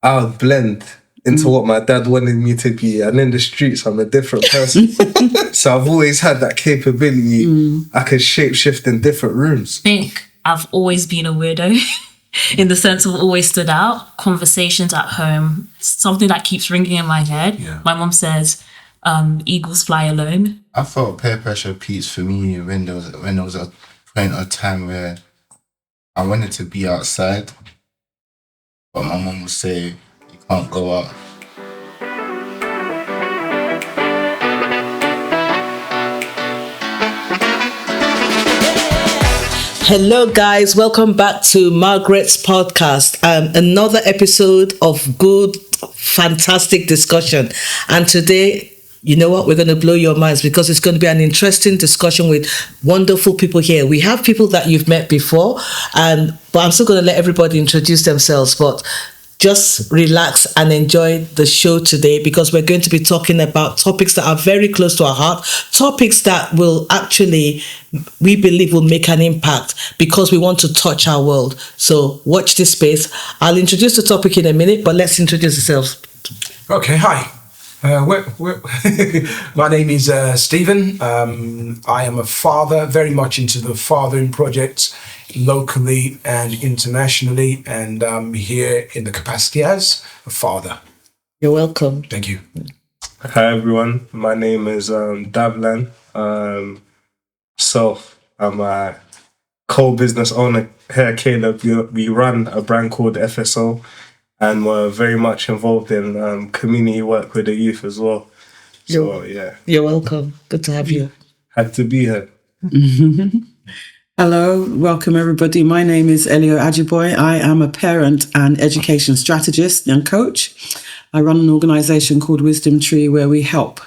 I would blend into what my dad wanted me to be, and in the streets I'm a different person. So I've always had that capability. I can shapeshift in different rooms. I think I've always been a weirdo in the sense of always stood out. Conversations at home, something that keeps ringing in my head. Yeah. My mom says, eagles fly alone. I felt peer pressure peaks for me when there was a point of time where I wanted to be outside, but my mum would say, you can't go out. Hello guys, welcome back to Margaret's podcast. Another episode of good, fantastic discussion. And today, you know what, we're going to blow your minds because it's going to be an interesting discussion with wonderful people here. We have people that you've met before, but I'm still going to let everybody introduce themselves. But just relax and enjoy the show today because we're going to be talking about topics that are very close to our heart, topics that will actually, we believe, will make an impact because we want to touch our world. So watch this space. I'll introduce the topic in a minute, but let's introduce ourselves. Okay, hi. My name is Stephen. I am a father, very much into the fathering projects locally and internationally, and I'm here in the capacity as a father. You're welcome. Thank you. Hi everyone, my name is Davlan. I'm a co-business owner here at Caleb. We run a brand called FSO, and we're very much involved in community work with the youth as well. So You're welcome. Good to have you. Had to be here. Hello, welcome everybody. My name is Elio Ajiboy. I am a parent and education strategist and coach. I run an organisation called Wisdom Tree where we help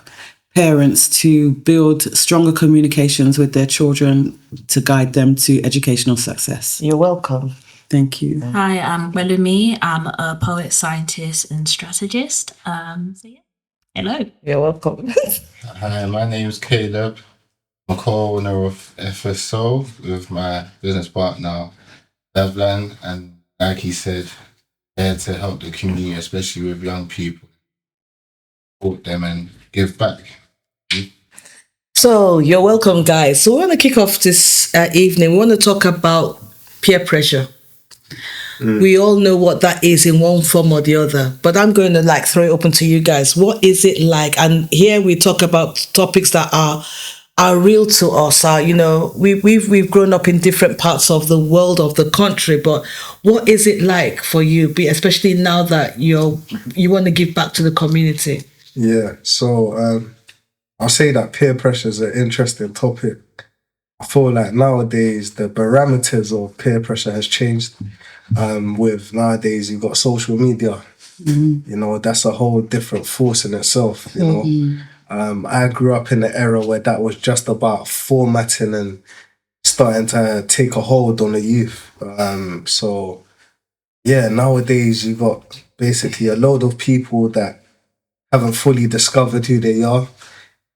parents to build stronger communications with their children to guide them to educational success. You're welcome. Thank you. Hi, I'm Welumi. I'm a poet, scientist, and strategist. Hello. You're welcome. Hi, my name is Caleb. I'm a co-owner of FSO with my business partner, Devlan, and like he said, there to help the community, especially with young people, support them and give back. So you're welcome, guys. So we want to kick off this evening. We want to talk about peer pressure. We all know what that is in one form or the other, but I'm going to throw it open to you guys. What is it like? And here we talk about topics that are real to us. We've grown up in different parts of the world, of the country, but what is it like for you, especially now that you want to give back to the community? Yeah, so I'll say that peer pressure is an interesting topic. I feel like nowadays the parameters of peer pressure has changed. With nowadays you've got social media. That's a whole different force in itself. I grew up in an era where that was just about formatting and starting to take a hold on the youth. Nowadays you've got basically a load of people that haven't fully discovered who they are,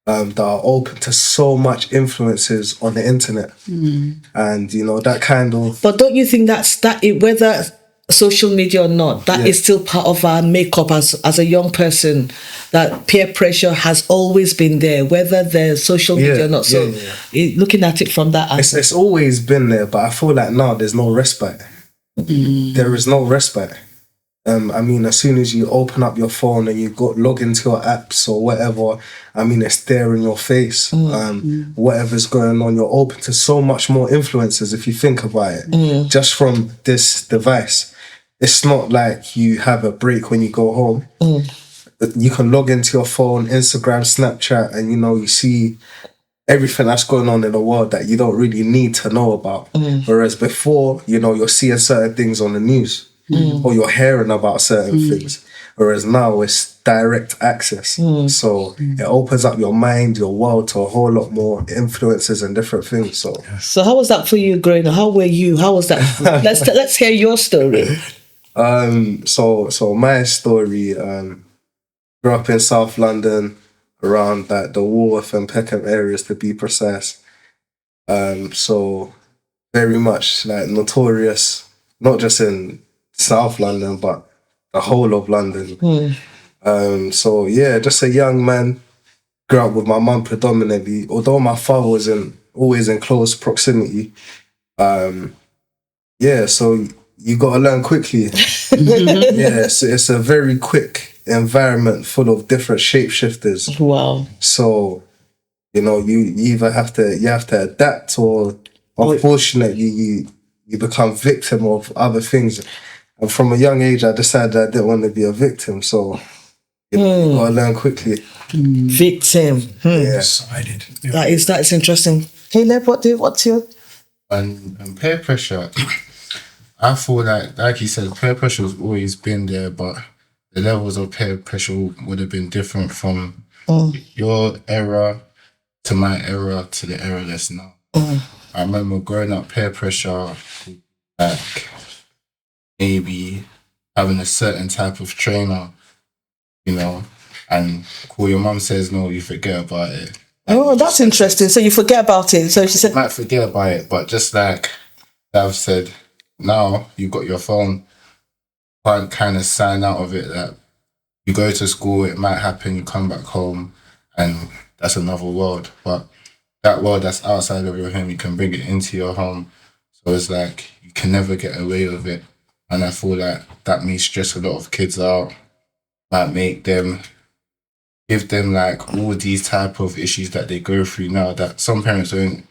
that are open to so much influences on the internet. And, that kind of... But don't you think whether social media or not, that is still part of our makeup as a young person, that peer pressure has always been there, whether there's social media or not. So looking at it from that aspect. It's always been there, but I feel like now there's no respite. There is no respite. As soon as you open up your phone and you log into your apps or whatever, it's there in your face. Whatever's going on, you're open to so much more influences if you think about it. Just from this device. It's not like you have a break when you go home. You can log into your phone, Instagram, Snapchat, and you see everything that's going on in the world that you don't really need to know about. Whereas before, you're seeing certain things on the news. Or you're hearing about certain things. Whereas now it's direct access. So it opens up your mind, your world to a whole lot more influences and different things. So how was that for you growing up? How were you? How was that? Let's hear your story. So my story, grew up in South London, around the Woolworth and Peckham areas to be precise. So very much notorious, not just in South London, but the whole of London. So yeah, just a young man, grew up with my mum predominantly. Although my father wasn't always in close proximity, yeah. So you got to learn quickly. Yeah, it's a very quick environment full of different shapeshifters. Wow. So you either have to adapt, or unfortunately you become victim of other things. And from a young age, I decided I didn't want to be a victim. So you gotta learn quickly. Victim. Yeah. Decided. Yeah. That is interesting. Caleb, what's your... And peer pressure, I feel like you said, peer pressure has always been there, but the levels of peer pressure would have been different from your era to my era to the era that's now. I remember growing up, peer pressure, like maybe having a certain type of trainer, and cool, your mum says no, you forget about it. Oh, that's interesting. So you forget about it. So she said... You might forget about it, but just like Dav said, now you've got your phone, can't kind of sign out of it that you go to school, it might happen, you come back home, and that's another world. But that world that's outside of your home, you can bring it into your home. So it's like you can never get away with it. And I feel like that may stress a lot of kids out, might give them like all these type of issues that they go through now that some parents don't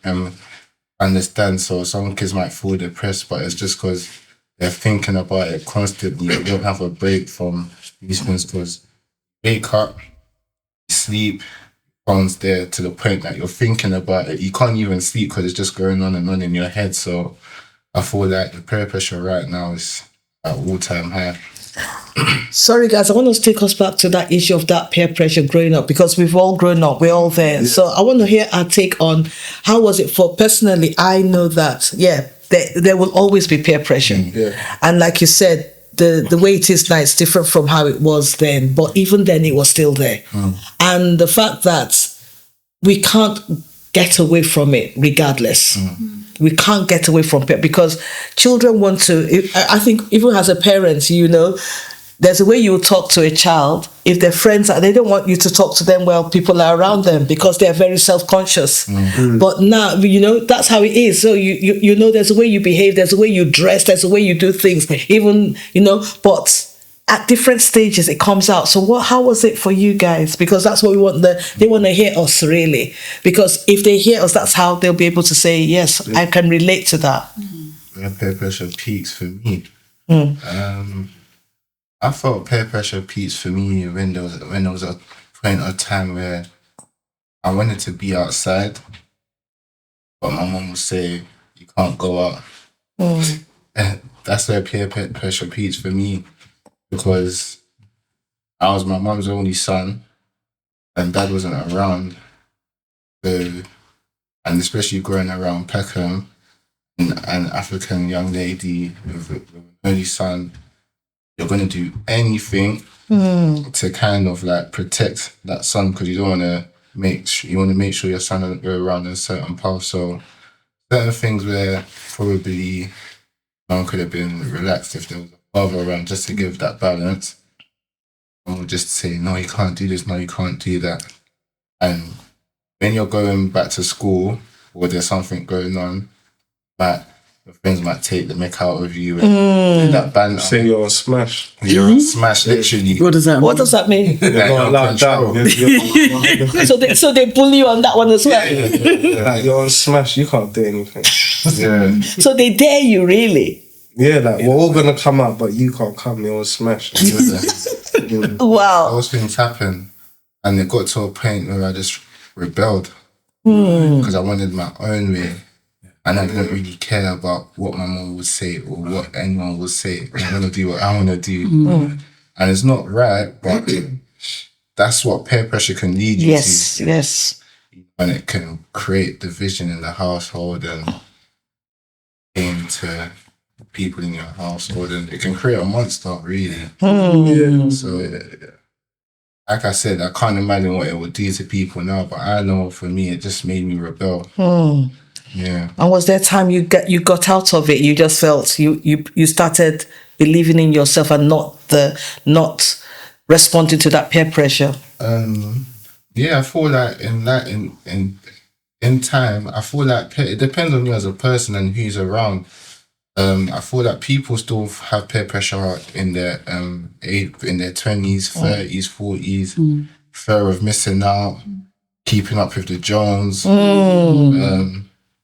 understand. So some kids might feel depressed, but it's just because they're thinking about it constantly. They don't have a break from these things, because wake up, sleep, phone's there to the point that you're thinking about it. You can't even sleep because it's just going on and on in your head. So I feel like the peer pressure right now is at all-time high. Sorry, guys, I want to take us back to that issue of that peer pressure growing up, because we've all grown up, we're all there. Yeah. So I want to hear our take on how was it for... Personally, I know that, there will always be peer pressure. Yeah. And like you said, the way it is now is different from how it was then, but even then it was still there. And the fact that we can't get away from it regardless. We can't get away from it because children want to... I think even as a parent, there's a way you talk to a child. If their friends they don't want you to talk to them while people are around them because they're very self-conscious. But now, that's how it is. So there's a way you behave, there's a way you dress, there's a way you do things, even, but at different stages it comes out. So how was it for you guys? Because that's what we want. They want to hear us, really. Because if they hear us, that's how they'll be able to say, yes, I can relate to that. Peer pressure peaks for me. I felt peer pressure peaks for me when there was a point of time where I wanted to be outside, but my mum would say, you can't go out. And that's where peer pressure peaks for me, because I was my mum's only son and dad wasn't around. So, and especially growing around Peckham, an African young lady with an only son, you're going to do anything to kind of like protect that son, because you don't want to make sure your son doesn't go around a certain path. So certain things where probably mum could have been relaxed if there was a father around, just to give that balance. And we'll just say, no, you can't do this, no, you can't do that. And when you're going back to school or there's something going on, like your friends might take the mick out of you and that banter. Say you're on smash. You're on smash, literally. What does that mean? What does that mean? You're not allowed that. So they bully you on that one as well. Like you're on smash, you can't do anything. Yeah. So they dare you, really? Yeah, like we're all gonna come out, but you can't come. You're on smash. Wow. Those things happen, and it got to a point where I just rebelled because I wanted my own way. And I didn't really care about what my mom would say or what anyone would say. I'm going to do what I want to do. And it's not right, but that's what peer pressure can lead you to. Yes. And it can create division in the household and aim to people in your household. And it can create a monster, really. So, like I said, I can't imagine what it would do to people now. But I know for me, it just made me rebel. Yeah. And was there a time you got out of it? You just felt you started believing in yourself and not the not responding to that peer pressure? Yeah, I feel like in time, I feel like it depends on you as a person and who's around. I feel like people still have peer pressure in their in their 20s, 30s, 40s, fear of missing out, keeping up with the Jones.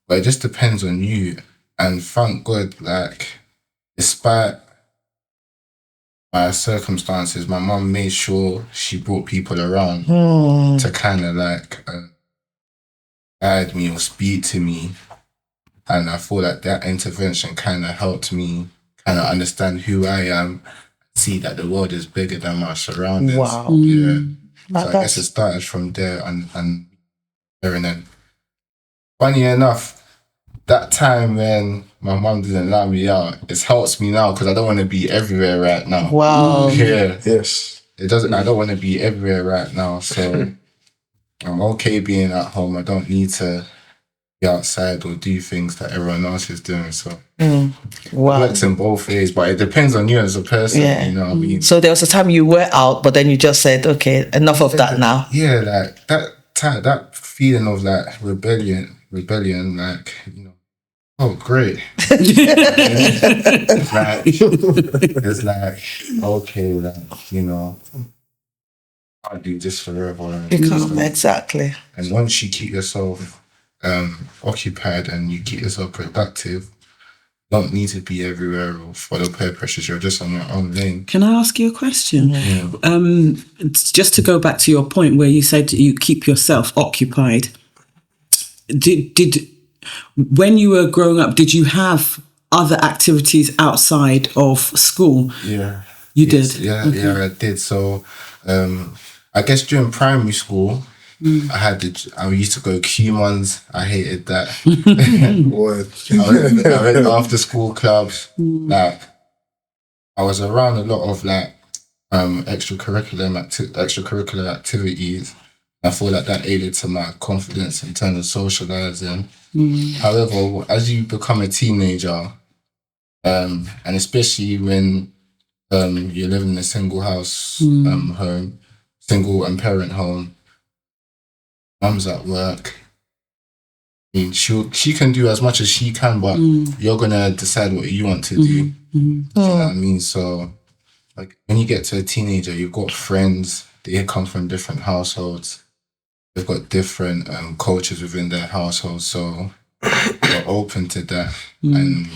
But it just depends on you. And thank God, like, despite my circumstances, my mum made sure she brought people around to kind of like guide me or speak to me. And I feel like that intervention kind of helped me kind of understand who I am, see that the world is bigger than my surroundings. Wow. Yeah. So I guess it started from there and then. Funny enough, that time when my mum didn't allow me out, it helps me now because I don't want to be everywhere right now. Wow. Yeah. Yes. It doesn't. I don't want to be everywhere right now, so I'm okay being at home. I don't need to be outside or do things that everyone else is doing. So it works in both ways, but it depends on you as a person. Yeah. You know what I mean? So there was a time you were out, but then you just said, okay, enough of that now. Yeah, like that feeling of like rebellion, like, you know. Oh, great. It's like, okay, like, you know, I'll do this forever. Exactly. And once you keep yourself occupied and you keep yourself productive, you don't need to be everywhere or follow peer pressures. You're just on your own lane. Can I ask you a question? Yeah. Just to go back to your point where you said you keep yourself occupied. Did when you were growing up, did you have other activities outside of school? Yeah. You did? Yeah, yeah, I did. So I guess during primary school, I used to go Q-Mons. I hated that. Word. I went after school clubs. Like, I was around a lot of like extracurricular activities. I feel like that aided to my confidence in terms of socializing. However, as you become a teenager, and especially when you're living in a single house home, single and parent home, mum's at work. I mean, she can do as much as she can, but you're gonna decide what you want to do. You know what I mean? So, like, when you get to a teenager, you've got friends. They come from different households. They've got different cultures within their household, so you're open to that, and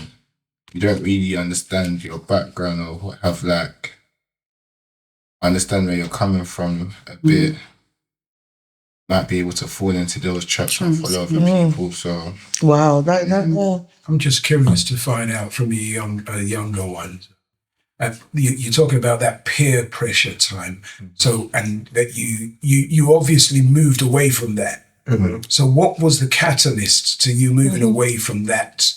you don't really understand your background or have like understand where you're coming from a bit. Might be able to fall into those traps and follow other people. So Wow, I'm just curious to find out from the younger ones. You're talking about that peer pressure time. So, and that you obviously moved away from that. So what was the catalyst to you moving away from that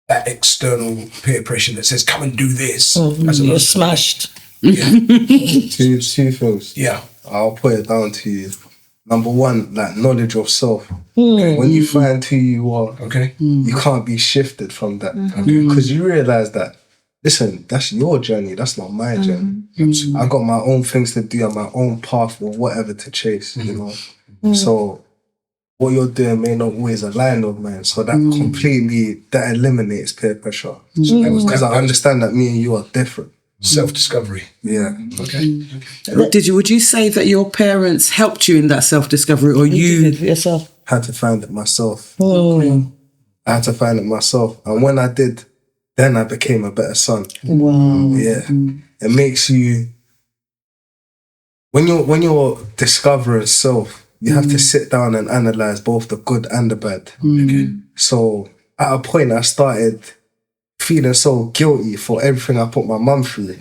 external peer pressure that says, come and do this? You're smashed. Yeah. Two things. Yeah. I'll put it down to you. Number one, like knowledge of self. When you find who you are, you can't be shifted from that. Because you realize that, listen, that's your journey, that's not my journey. I got my own things to do and my own path or whatever to chase, you know. So what you're doing may not always align with mine. So that that eliminates peer pressure. Because I understand that me and you are different. Self-discovery. Yeah. Okay. Would you say that your parents helped you in that self-discovery, or you yourself? Had to find it myself. I had to find it myself. And when I did, then I became a better son. Wow. Yeah. It makes you, when you're discovering self, you have to sit down and analyze both the good and the bad. So at a point I started feeling so guilty for everything I put my mum through.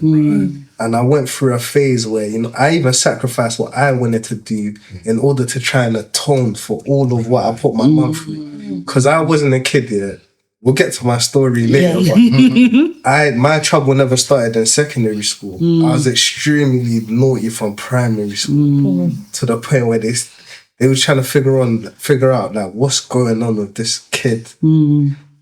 And I went through a phase where, you know, I even sacrificed what I wanted to do in order to try and atone for all of what I put my mum through. Because I wasn't a kid yet. We'll get to my story later, but my trouble never started in secondary school. I was extremely naughty from primary school to the point where they were trying to figure out like what's going on with this kid.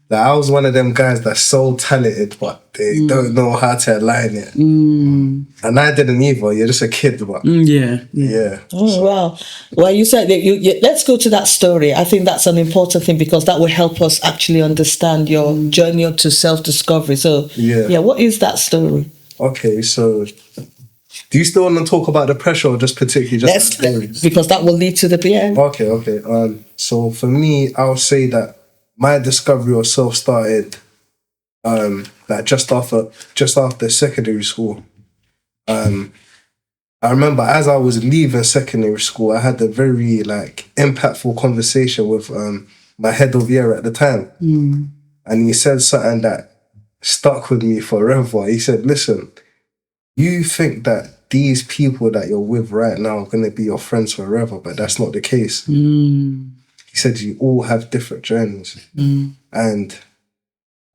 Like, I was one of them guys that's so talented, but they don't know how to align it. And I didn't either. You're just a kid, but yeah. Wow. Well, you said that let's go to that story. I think that's an important thing because that will help us actually understand your journey to self-discovery. So, what is that story? Okay, so do you still want to talk about the pressure or just particularly just the stories? Because that will lead to the end. Okay. So for me, I'll say that my discovery of self started like just after secondary school. I remember as I was leaving secondary school, I had a very like impactful conversation with my head of year at the time. And he said something that stuck with me forever. He said, listen, you think that these people that you're with right now are going to be your friends forever, but that's not the case. He said, you all have different journeys. And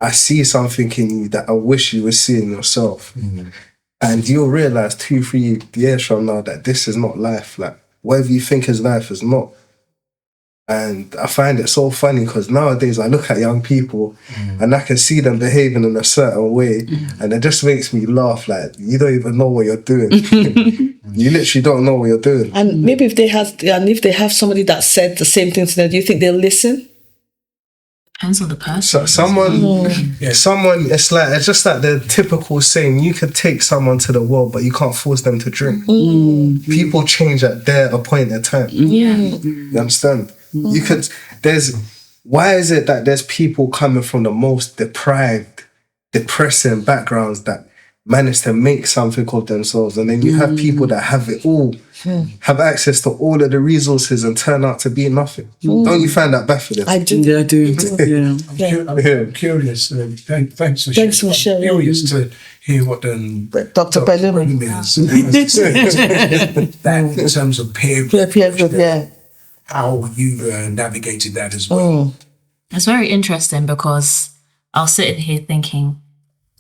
I see something in you that I wish you were seeing yourself. And you'll realize 2-3 years from now that this is not life. Like, whatever you think is life is not. And I find it so funny because nowadays I look at young people and I can see them behaving in a certain way, and it just makes me laugh. Like, you don't even know what you're doing. You literally don't know what you're doing. And maybe if they have somebody that said the same thing to them, do you think they'll listen? Depends on the person. So someone, it's just like the typical saying, you could take someone to the world, but you can't force them to drink. People change at their appointed time. You understand? Why is it that there's people coming from the most deprived, depressing backgrounds that manage to make something of themselves, and then you have people that have it all, have access to all of the resources and turn out to be nothing? Don't you find that baffling? I do. Yeah, I do. I'm curious. Thanks for sharing. Curious to hear what Dr. Benjamin has that in terms of peer group, how you navigated that as well. It's very interesting because I was sitting here thinking,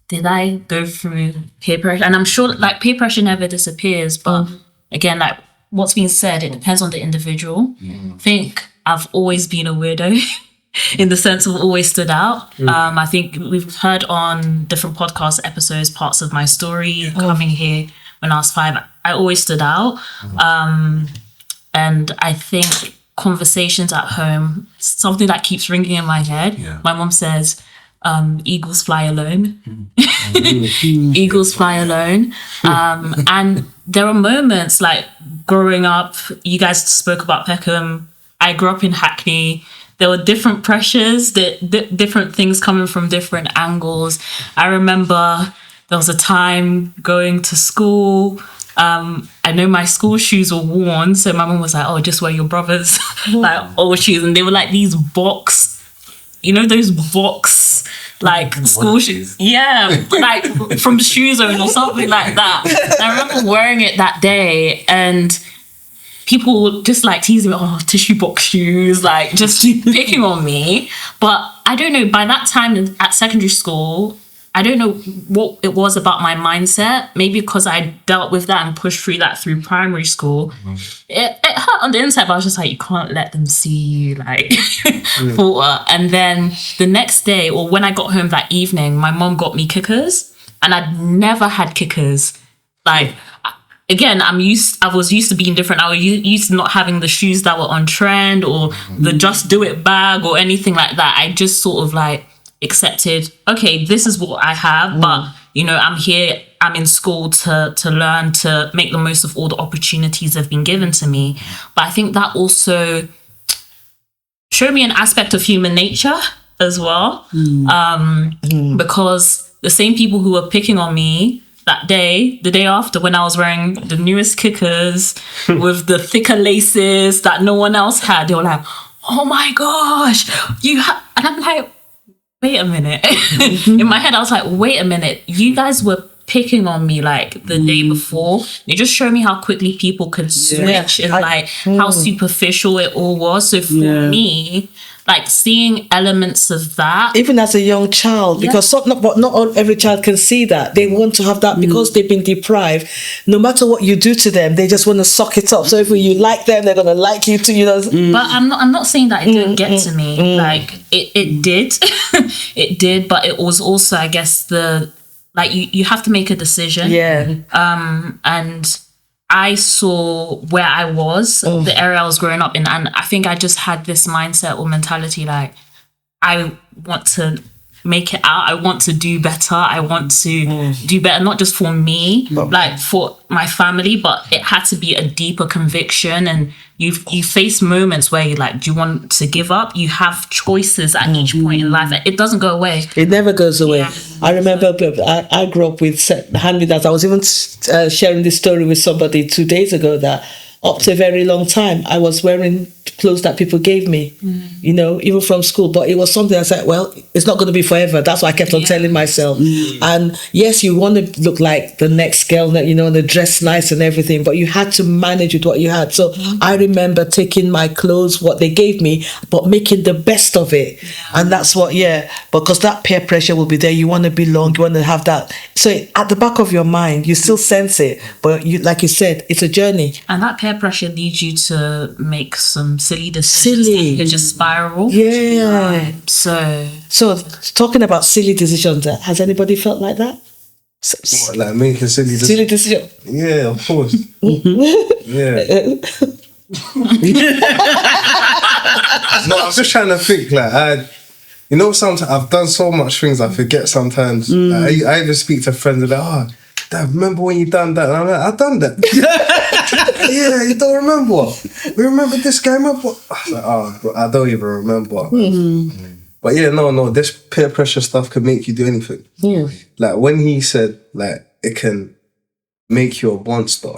did I go through peer pressure? And I'm sure like peer pressure never disappears, but again, like what's being said, it depends on the individual. I think I've always been a weirdo in the sense of always stood out. I think we've heard on different podcast episodes parts of my story coming here when I was 5. I always stood out. And I think conversations at home, something that keeps ringing in my head. My mom says, eagles fly alone. Eagles fly alone. And there are moments like growing up, you guys spoke about Peckham. I grew up in Hackney. There were different pressures, different things coming from different angles. I remember there was a time going to school. I know my school shoes were worn, so my mum was like, "Oh, just wear your brother's like old shoes," and they were like these box, those box like school shoes, like from Shoe Zone or something like that. And I remember wearing it that day, and people just like teasing me, "Oh, tissue box shoes," like just picking on me. But I don't know. By that time at secondary school, I don't know what it was about my mindset. Maybe because I dealt with that and pushed through that through primary school. It hurt on the inside, but I was just like, you can't let them see you, like, falter. And then the next day, or when I got home that evening, my mom got me kickers, and I'd never had kickers. Like, again, I was used to being different. I was used to not having the shoes that were on trend or the Just Do It bag or anything like that. I just sort of like accepted, okay, this is what I have, but I'm here, I'm in school to learn, to make the most of all the opportunities that have been given to me. But I think that also showed me an aspect of human nature as well, because the same people who were picking on me that day, the day after, when I was wearing the newest kickers with the thicker laces that no one else had, they were like, "Oh my gosh, you have," and I'm like, wait a minute. In my head, I was like, wait a minute. You guys were picking on me like the day before. They just showed me how quickly people could switch and like how superficial it all was. So for me, like seeing elements of that. Even as a young child, because not every child can see that. They want to have that because they've been deprived. No matter what you do to them, they just want to suck it up. So if you like them, they're gonna like you too. But I'm not saying that it didn't get to me. Like it did, it did. But it was also, I guess, you have to make a decision. Yeah. And I saw where I was, the area I was growing up in, and I think I just had this mindset or mentality like, I want to make it out. I want to do better. I want to do better, not just for me, like for my family, but it had to be a deeper conviction. And you face moments where you're like, do you want to give up? You have choices at each point in life. It doesn't go away. It never goes away. Yeah. I remember I grew up with hand-me-downs. I was even sharing this story with somebody 2 days ago that up to a very long time, I was wearing clothes that people gave me, even from school. But it was something I said, well, it's not going to be forever. That's what I kept on telling myself. And yes, you want to look like the next girl, and the dress nice and everything, but you had to manage with what you had. So I remember taking my clothes, what they gave me, but making the best of it. And that's what, because that peer pressure will be there. You want to belong, you want to have that. So at the back of your mind, you still sense it. But like you said, it's a journey. And that peer pressure leads you to make some silly decisions. You can just spiral. Yeah. So talking about silly decisions, has anybody felt like that? What, like making silly decisions? Yeah, of course. Yeah. No, I was just trying to think. Like, sometimes I've done so much things I forget sometimes. Like, I even speak to friends and they're like, Dad, remember when you done that? And I'm like, I've done that. Yeah, you don't remember? We remember this guy, remember? I was like, bro, I don't even remember. But yeah, no, this peer pressure stuff can make you do anything. Yeah. Like when he said, like, it can make you a monster.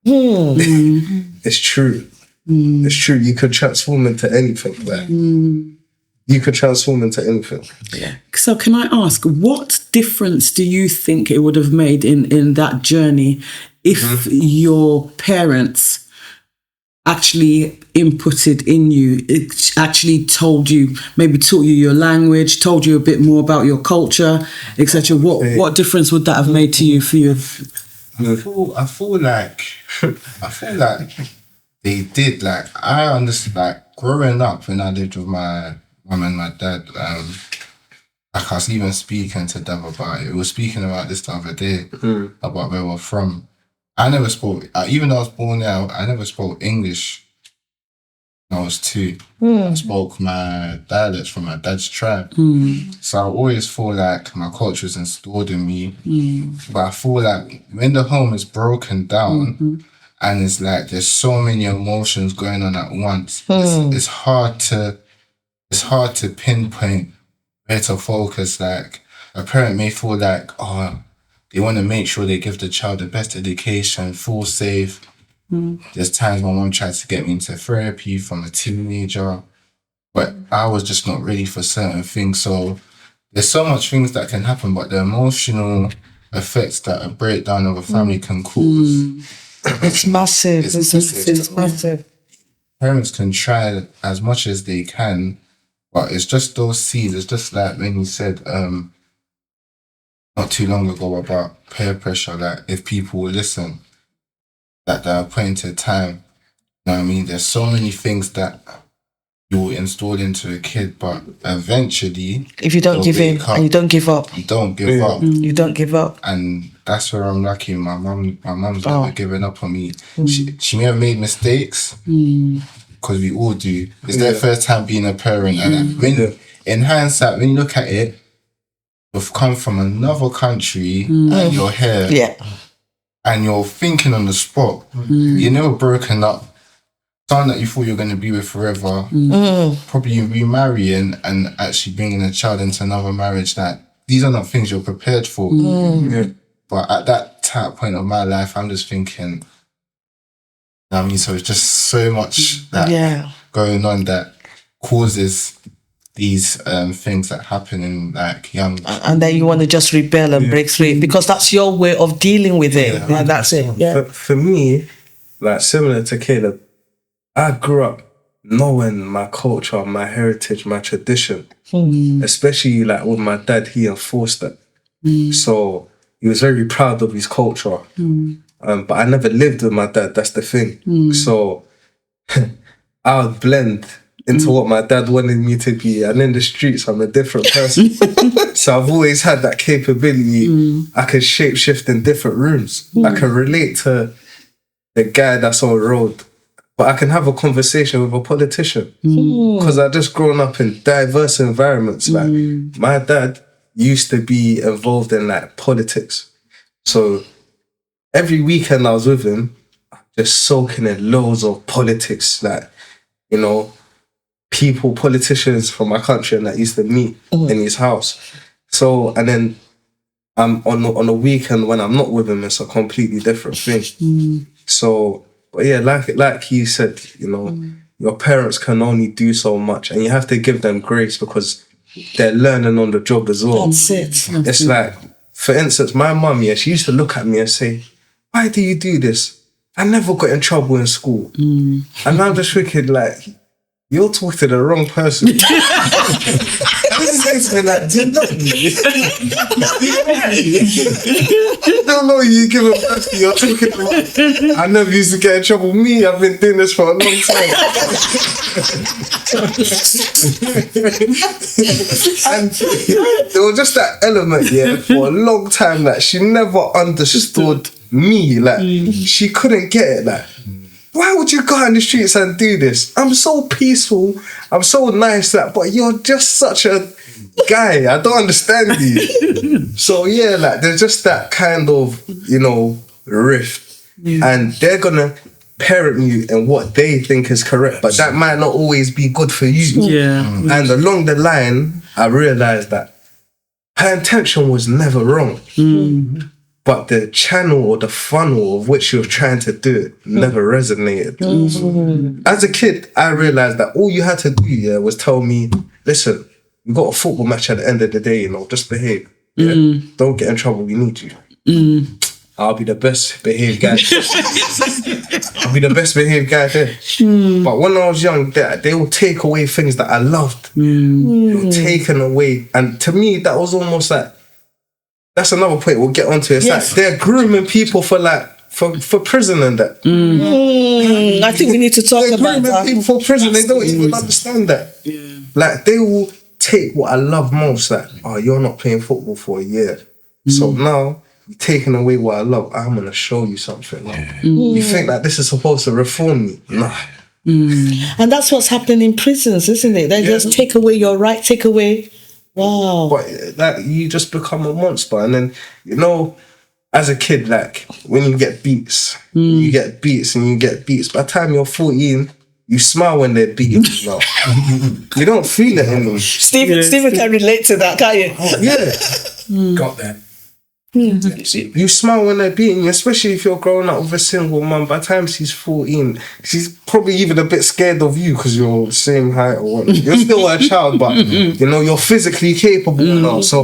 It's true. It's true. You could transform into anything. Like, you could transform into anything. Yeah. So can I ask, what difference do you think it would have made in that journey if your parents actually inputted in you, it actually told you, maybe taught you your language, told you a bit more about your culture, etc. What difference would that have made to you for you? I feel like they did. Like, I understand, like, growing up when I lived with my mum and my dad, like I was even speaking to them about it. We were speaking about this the other day, about where we're from. I never spoke, even though I was born there, I never spoke English when I was 2. I spoke my dialects from my dad's tribe. So I always feel like my culture is installed in me. But I feel like when the home is broken down, and it's like there's so many emotions going on at once, it's hard to pinpoint where to focus. Like, a parent may feel like, they want to make sure they give the child the best education, feel safe. There's times my mom tried to get me into therapy from a teenager, but I was just not ready for certain things. So there's so much things that can happen, but the emotional effects that a breakdown of a family can cause. It's massive. It's massive. Parents can try as much as they can, but it's just those seeds. It's just like when you said not too long ago about peer pressure, like if people will listen, at the appointed time, you know what I mean? There's so many things that you will install into a kid, but eventually, if you don't give in and you don't give up, you don't give up. You don't give up. And that's where I'm lucky. My mum's never given up on me. She may have made mistakes, because we all do. It's their first time being a parent, and when, in hindsight, when you look at it, you've come from another country and you're here, and you're thinking on the spot. You're never broken up. Someone that you thought you were going to be with forever, probably you remarrying and actually bringing a child into another marriage. That these are not things you're prepared for. But at that point of my life, I'm just thinking, you know what I mean? So it's just so much that going on that causes these things that happen in like young, and then you want to just rebel and break through because that's your way of dealing with it. That's it. For me, like similar to Caleb, I grew up knowing my culture, my heritage, my tradition, especially like with my dad, he enforced it. So he was very proud of his culture. But I never lived with my dad, that's the thing. So I would blend into what my dad wanted me to be, and in the streets I'm a different person. So I've always had that capability. I can shape shift in different rooms. I can relate to the guy that's on the road, but I can have a conversation with a politician because I just grown up in diverse environments. Like my dad used to be involved in like politics, so every weekend I was with him, just soaking in loads of politics, like, you know, politicians from my country, and that used to meet in his house. So, and then on the weekend when I'm not with him, it's a completely different thing. So, but yeah, like he said, you know, your parents can only do so much, and you have to give them grace because they're learning on the job as well. That's it. It's like, for instance, my mum, yeah, she used to look at me and say, "Why do you do this? I never got in trouble in school." And I'm just thinking, like, you're talking to the wrong person. This is like, do you know me? I don't know you give a person, you're talking to. I never used to get in trouble. Me, I've been doing this for a long time. And there was just that element, yeah, for a long time that she never understood me. Like, she couldn't get it. Like, why would you go out in the streets and do this? I'm so peaceful. I'm so nice, like, but you're just such a guy. I don't understand you. So yeah, like, there's just that kind of, you know, rift. And they're gonna parent you in what they think is correct, but that might not always be good for you. And along the line, I realized that her intention was never wrong. But the channel or the funnel of which she was trying to do it never resonated. As a kid, I realized that all you had to do, was tell me, listen, we got a football match at the end of the day, you know, just behave. Yeah? Don't get in trouble, we need you. I'll be the best behaved guy. I'll be the best behaved guy there. But when I was young, they will take away things that I loved. They were taken away. And to me, that was almost like, that's another point we'll get onto. It's like they're grooming people for prison and that. I think we need to talk about that. People for prison, they don't even understand that. Like, they will take what I love most. Like, oh, you're not playing football for a year, so now you're taking away what I love. I'm gonna show you something. You think that this is supposed to reform me? Nah. And that's what's happening in prisons, isn't it? They just take away your right, take away. Wow. But like, you just become a monster. And then, you know, as a kid, like, when you get beats, you get beats and you get beats. By the time you're 14, you smile when they're beating you now. You don't feel it anymore. Stephen can relate to that, can't you? Got that. You smile when they're beating you, especially if you're growing up with a single mum. By the time she's 14, she's probably even a bit scared of you because you're the same height or whatnot. You're still a child, but you know, you're physically capable now. So,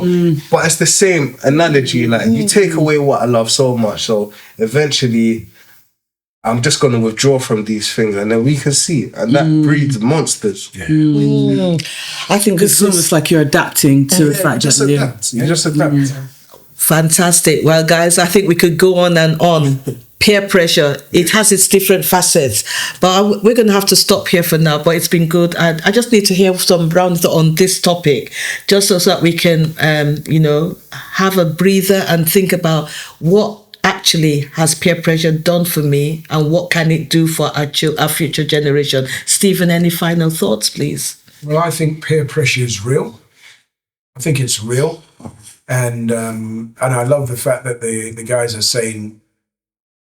but it's the same analogy. Like, you take away what I love so much, so eventually I'm just going to withdraw from these things, and then we can see, and that breeds monsters. I think It's almost like you're adapting to the fact just that adapt. You just adapt. Fantastic. Well, guys, I think we could go on and on. Peer pressure, it has its different facets, but we're going to have to stop here for now. But it's been good. I just need to hear some rounds on this topic, just so that we can, you know, have a breather and think about what actually has peer pressure done for me and what can it do for our future generation. Stephen, any final thoughts, please? Well, I think peer pressure is real. I think it's real. And I love the fact that the guys are saying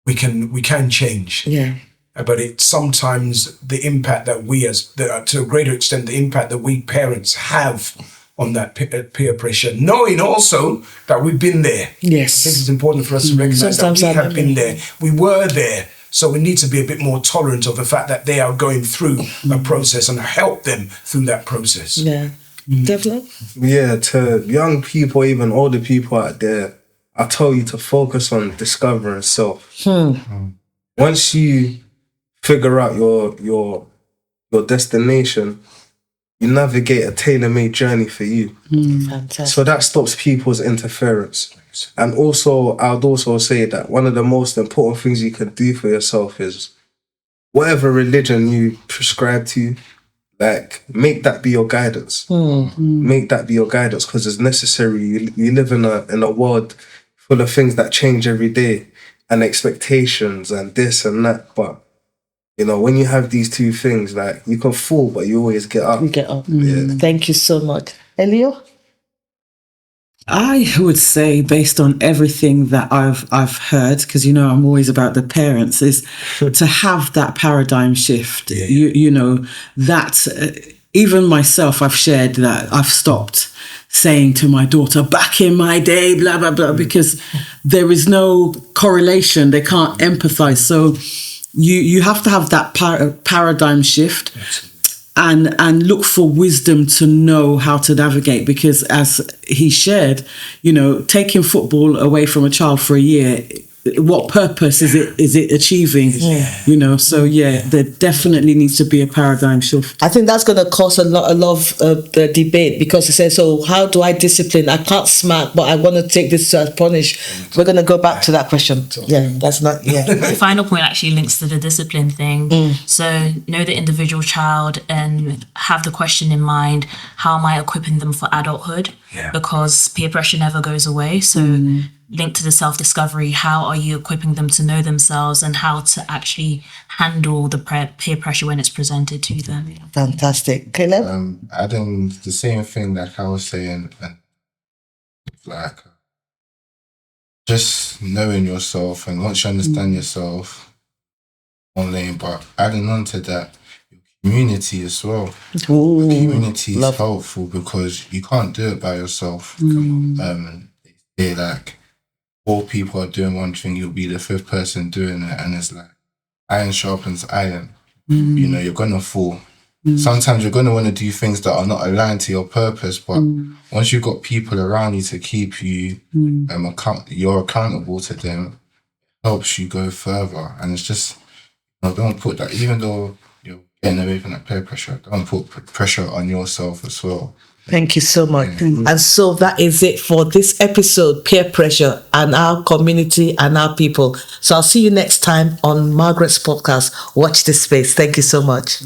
we can change. Yeah. But it's sometimes the impact that we to a greater extent, the impact that we parents have on that peer pressure, knowing also that we've been there. Yes. I think it's important for us to recognize that we have been there. We were there. So we need to be a bit more tolerant of the fact that they are going through a process and help them through that process. Yeah. Definitely. Yeah, to young people, even older people out there, I tell you to focus on discovering self. Once you figure out your your destination, you navigate a tailor-made journey for you. Fantastic. So that stops people's interference. And also, I would also say that one of the most important things you can do for yourself is whatever religion you prescribe to, like, make that be your guidance. Make that be your guidance, because it's necessary. You live in a world full of things that change every day, and expectations and this and that. But, you know, when you have these two things, like, you can fall, but you always get up. You get up. Yeah. Thank you so much. Elio? I would say, based on everything that I've heard, because you know I'm always about the parents, is to have that paradigm shift. You know that even myself, I've shared that I've stopped saying to my daughter, "Back in my day," blah blah blah, because there is no correlation. They can't empathize. So you have to have that paradigm shift. And look for wisdom to know how to navigate, because as he shared, you know, taking football away from a child for a year, what purpose is it achieving? You know, so there definitely needs to be a paradigm shift. I think that's going to cause a lot of the debate, because it says, so how do I discipline? I can't smack, but I want to take this to punish. We're going to go back to that question. That's not, The final point actually links to the discipline thing. So know the individual child and have the question in mind, how am I equipping them for adulthood? Because peer pressure never goes away. So linked to the self-discovery, how are you equipping them to know themselves and how to actually handle the peer pressure when it's presented to them? Fantastic. Caleb? Adding the same thing like I was saying, and like just knowing yourself, and once you understand yourself, one lane, but adding on to that, your community as well. Ooh, Community is helpful because you can't do it by yourself. They like, 4 people are doing one thing, you'll be the 5th person doing it, and it's like iron sharpens iron. You know, you're gonna fall. Sometimes you're gonna want to do things that are not aligned to your purpose, but once you've got people around you to keep you you're accountable to them, it helps you go further. And it's just, you know, don't put that, even though you're getting away from that peer pressure, don't put pressure on yourself as well. Thank you so much. And so that is it for this episode, peer pressure and our community and our people. So I'll see you next time on Margaret's podcast. Watch this space. Thank you so much.